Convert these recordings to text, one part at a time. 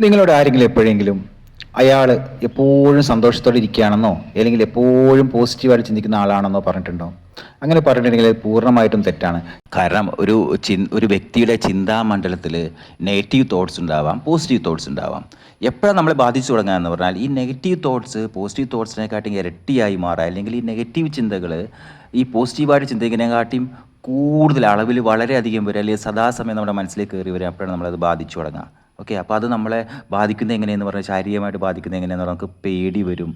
നിങ്ങളോട് ആരെങ്കിലും എപ്പോഴെങ്കിലും അയാൾ എപ്പോഴും സന്തോഷത്തോടെ ഇരിക്കുകയാണെന്നോ അല്ലെങ്കിൽ എപ്പോഴും പോസിറ്റീവായിട്ട് ചിന്തിക്കുന്ന ആളാണെന്നോ പറഞ്ഞിട്ടുണ്ടോ? അങ്ങനെ പറഞ്ഞിട്ടുണ്ടെങ്കിൽ അത് പൂർണ്ണമായിട്ടും തെറ്റാണ്. കാരണം ഒരു വ്യക്തിയുടെ ചിന്താമണ്ഡലത്തിൽ നെഗറ്റീവ് തോട്ട്സ് ഉണ്ടാവാം, പോസിറ്റീവ് തോട്ട്സ് ഉണ്ടാവാം. എപ്പോഴാണ് നമ്മളെ ബാധിച്ചു തുടങ്ങുക എന്ന് പറഞ്ഞാൽ ഈ നെഗറ്റീവ് തോട്ട്സ് പോസിറ്റീവ് തോട്ട്സിനെക്കാട്ടിയും ഇരട്ടിയായി മാറുക, അല്ലെങ്കിൽ ഈ നെഗറ്റീവ് ചിന്തകൾ ഈ പോസിറ്റീവായിട്ട് ചിന്തിക്കുന്നതിനെക്കാട്ടിയും കൂടുതൽ അളവിൽ വളരെയധികം വരും, അല്ലെങ്കിൽ സദാസമയം നമ്മുടെ മനസ്സിലേക്ക് കയറി വരും. അപ്പോഴാണ് നമ്മളത് ബാധിച്ചു തുടങ്ങുക. ഓക്കെ, അപ്പോൾ അത് നമ്മളെ ബാധിക്കുന്നത് എങ്ങനെയെന്ന് പറഞ്ഞാൽ, ശാരീരികമായിട്ട് ബാധിക്കുന്നത് എങ്ങനെയെന്ന് പറഞ്ഞാൽ നമുക്ക് പേടി വരും,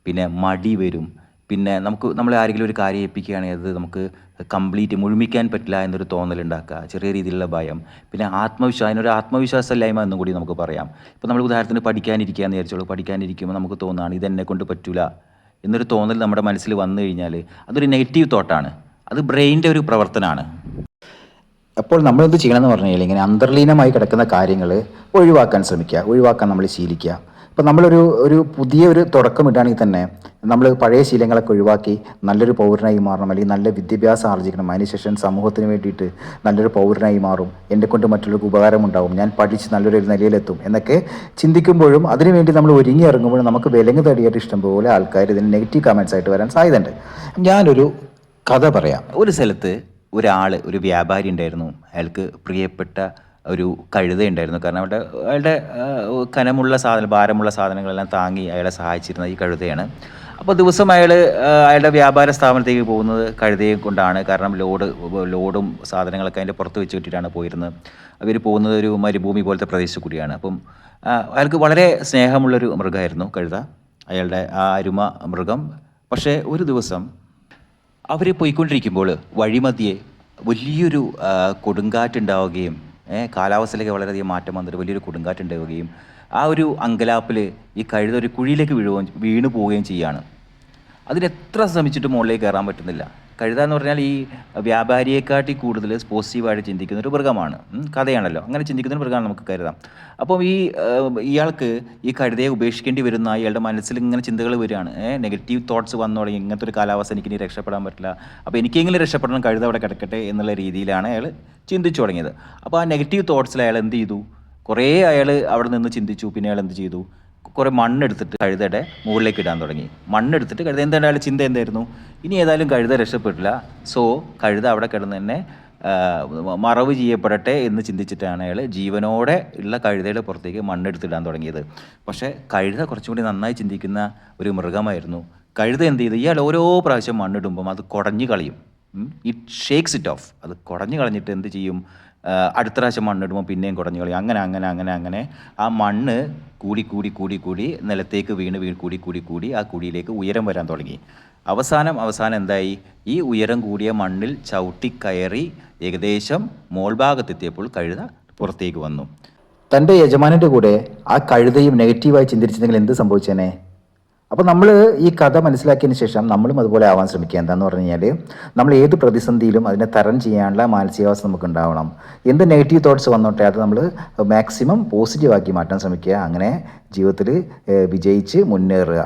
പിന്നെ മടി വരും, പിന്നെ നമ്മളെ ആരെങ്കിലും ഒരു കാര്യം ഏൽപ്പിക്കുകയാണെങ്കിൽ അത് നമുക്ക് കംപ്ലീറ്റ് മുഴുമിക്കാൻ പറ്റില്ല എന്നൊരു തോന്നലുണ്ടാക്കുക, ചെറിയ രീതിയിലുള്ള ഭയം, പിന്നെ അതിനൊരു ആത്മവിശ്വാസമില്ലായ്മ എന്നും കൂടി നമുക്ക് പറയാം. ഇപ്പോൾ നമ്മൾ ഉദാഹരണത്തിന് പഠിക്കാനിരിക്കുക എന്ന് വിചാരിച്ചോളൂ. പഠിക്കാനിരിക്കുമ്പോൾ നമുക്ക് തോന്നുകയാണ് ഇതെന്നെ കൊണ്ട് പറ്റില്ല എന്നൊരു തോന്നൽ നമ്മുടെ മനസ്സിൽ വന്നു കഴിഞ്ഞാൽ അതൊരു നെഗറ്റീവ് തോട്ടാണ്, അത് ബ്രെയിനിൻ്റെ ഒരു പ്രവർത്തനമാണ്. അപ്പോൾ നമ്മളെന്ത് ചെയ്യണമെന്ന് പറഞ്ഞു കഴിഞ്ഞാൽ ഇങ്ങനെ അന്തർലീനമായി കിടക്കുന്ന കാര്യങ്ങൾ ഒഴിവാക്കാൻ ശ്രമിക്കുക, ഒഴിവാക്കാൻ നമ്മൾ ശീലിക്കുക. ഇപ്പോൾ ഒരു പുതിയൊരു തുടക്കം ഇടുകയാണെങ്കിൽ തന്നെ നമ്മൾ പഴയ ശീലങ്ങളൊക്കെ ഒഴിവാക്കി നല്ലൊരു പൗരനായി മാറണം, അല്ലെങ്കിൽ നല്ല വിദ്യാഭ്യാസം ആർജിക്കണം, അതിനുശേഷം സമൂഹത്തിന് വേണ്ടിയിട്ട് നല്ലൊരു പൗരനായി മാറും, എന്നെക്കൊണ്ട് മറ്റുള്ളവർക്ക് ഉപകാരമുണ്ടാവും, ഞാൻ പഠിച്ച് നല്ലൊരു നിലയിലെത്തും എന്നൊക്കെ ചിന്തിക്കുമ്പോഴും അതിനുവേണ്ടി നമ്മൾ ഒരുങ്ങി ഇറങ്ങുമ്പോഴും നമുക്ക് വിലങ്ങ് തടിയായിട്ട് ഇഷ്ടംപോലെ ആൾക്കാർ ഇതിന് നെഗറ്റീവ് കമൻസ് ആയിട്ട് വരാൻ സാധ്യതയുണ്ട്. ഞാനൊരു കഥ പറയാം. ഒരു സ്ഥലത്ത് ഒരു വ്യാപാരി ഉണ്ടായിരുന്നു. അയാൾക്ക് പ്രിയപ്പെട്ട ഒരു കഴുതയുണ്ടായിരുന്നു. കാരണം അയാളുടെ കനമുള്ള ഭാരമുള്ള സാധനങ്ങളെല്ലാം താങ്ങി അയാളെ സഹായിച്ചിരുന്ന ഈ കഴുതയാണ്. അപ്പോൾ ദിവസം അയാളുടെ വ്യാപാര സ്ഥാപനത്തേക്ക് പോകുന്നത് കഴുതയെ കൊണ്ടാണ്. കാരണം ലോഡും സാധനങ്ങളൊക്കെ അതിൻ്റെ പുറത്ത് വെച്ച് കിട്ടിയിട്ടാണ് പോയിരുന്നത്. അവർ പോകുന്നത് ഒരു മരുഭൂമി പോലത്തെ പ്രദേശത്ത് കൂടിയാണ്. അപ്പം അയാൾക്ക് വളരെ സ്നേഹമുള്ളൊരു മൃഗമായിരുന്നു കഴുത, അയാളുടെ ആ അരുമ മൃഗം. പക്ഷേ ഒരു ദിവസം അവർ പോയിക്കൊണ്ടിരിക്കുമ്പോൾ വഴിമധ്യേ വലിയൊരു കൊടുങ്കാറ്റുണ്ടാവുകയും കാലാവസ്ഥയിലേക്ക് വളരെയധികം മാറ്റം വന്നിട്ട് വലിയൊരു കൊടുങ്കാറ്റുണ്ടാവുകയും ആ ഒരു അങ്കലാപ്പിൽ ഈ കഴുത ഒരു കുഴിയിലേക്ക് വീണു പോവുകയും ചെയ്യുകയാണ്. അതിനെത്ര ശ്രമിച്ചിട്ട് മുകളിലേക്ക് കയറാൻ പറ്റുന്നില്ല. കഴുത എന്ന് പറഞ്ഞാൽ ഈ വ്യാപാരിയെക്കാട്ടി കൂടുതൽ പോസിറ്റീവായിട്ട് ചിന്തിക്കുന്ന ഒരു മൃഗമാണ്. കഥയാണല്ലോ, അങ്ങനെ ചിന്തിക്കുന്ന ഒരു മൃഗമാണ് നമുക്ക് കരുതാം. അപ്പം ഇയാൾക്ക് ഈ കഴുതയെ ഉപേക്ഷിക്കേണ്ടി വരുന്ന ഇയാളുടെ മനസ്സിൽ ഇങ്ങനെ ചിന്തകൾ വരികയാണ്. നെഗറ്റീവ് തോട്ട്സ് വന്നു തുടങ്ങി. ഇങ്ങനത്തെ ഒരു കാലാവസ്ഥ എനിക്കിനി രക്ഷപ്പെടാൻ പറ്റില്ല, അപ്പോൾ എനിക്കെങ്കിലും രക്ഷപ്പെടണം, കഴുത അവിടെ കിടക്കട്ടെ എന്നുള്ള രീതിയിലാണ് അയാൾ ചിന്തിച്ചു തുടങ്ങിയത്. അപ്പോൾ ആ നെഗറ്റീവ് തോട്ട്സിൽ അയാൾ എന്ത് ചെയ്തു? അയാൾ അവിടെ നിന്ന് ചിന്തിച്ചു. പിന്നെ അയാൾ എന്ത് ചെയ്തു? കുറേ മണ്ണെടുത്തിട്ട് കഴുതയുടെ മുകളിലേക്ക് ഇടാൻ തുടങ്ങി. മണ്ണെടുത്തിട്ട് അയാളുടെ ചിന്ത എന്തായിരുന്നു? ഇനി ഏതായാലും കഴുത രക്ഷപ്പെട്ടില്ല, സോ കഴുത അവിടെ കിടന്ന് തന്നെ മറവ് ചെയ്യപ്പെടട്ടെ എന്ന് ചിന്തിച്ചിട്ടാണ് അയാൾ ജീവനോടെ ഉള്ള കഴുതയുടെ പുറത്തേക്ക് മണ്ണെടുത്തിടാൻ തുടങ്ങിയത്. പക്ഷേ കഴുത കുറച്ചും കൂടി നന്നായി ചിന്തിക്കുന്ന ഒരു മൃഗമായിരുന്നു. കഴുത എന്ത് ചെയ്തു? ഇയാൾ ഓരോ പ്രാവശ്യം മണ്ണിടുമ്പം അത് കുടഞ്ഞു കളയും. It shakes it off. അത് കുടഞ്ഞു കളഞ്ഞിട്ട് എന്ത് ചെയ്യും? അടുത്ത പ്രാവശ്യം മണ്ണിടുമ്പോൾ പിന്നെയും കുടഞ്ഞു കളയും. അങ്ങനെ ആ മണ്ണ് കൂടി നിലത്തേക്ക് വീണ് കൂടി ആ കുഴിയിലേക്ക് ഉയരം വരാൻ തുടങ്ങി. അവസാനം എന്തായി? ഈ ഉയരം കൂടിയ മണ്ണിൽ ചവിട്ടി കയറി ഏകദേശം മോൾഭാഗത്തെത്തിയപ്പോൾ കഴുത പുറത്തേക്ക് വന്നു. തൻ്റെ യജമാനൻ്റെ കൂടെ ആ കഴുതയും നെഗറ്റീവായി ചിന്തിച്ചിരുന്നെങ്കിൽ എന്ത് സംഭവിച്ചേനെ? അപ്പോൾ നമ്മൾ ഈ കഥ മനസ്സിലാക്കിയതിന് ശേഷം നമ്മളും അതുപോലെ ആവാൻ ശ്രമിക്കുക. എന്താണെന്ന് പറഞ്ഞു കഴിഞ്ഞാൽ നമ്മൾ ഏത് പ്രതിസന്ധിയിലും അതിനെ തരണം ചെയ്യാനുള്ള മാനസികാവസ്ഥ നമുക്ക് ഉണ്ടാവണം. എന്ത് നെഗറ്റീവ് തോട്ട്സ് വന്നോട്ടെ അത് നമ്മൾ മാക്സിമം പോസിറ്റീവാക്കി മാറ്റാൻ ശ്രമിക്കുക. അങ്ങനെ ജീവിതത്തിൽ വിജയിച്ച് മുന്നേറുക.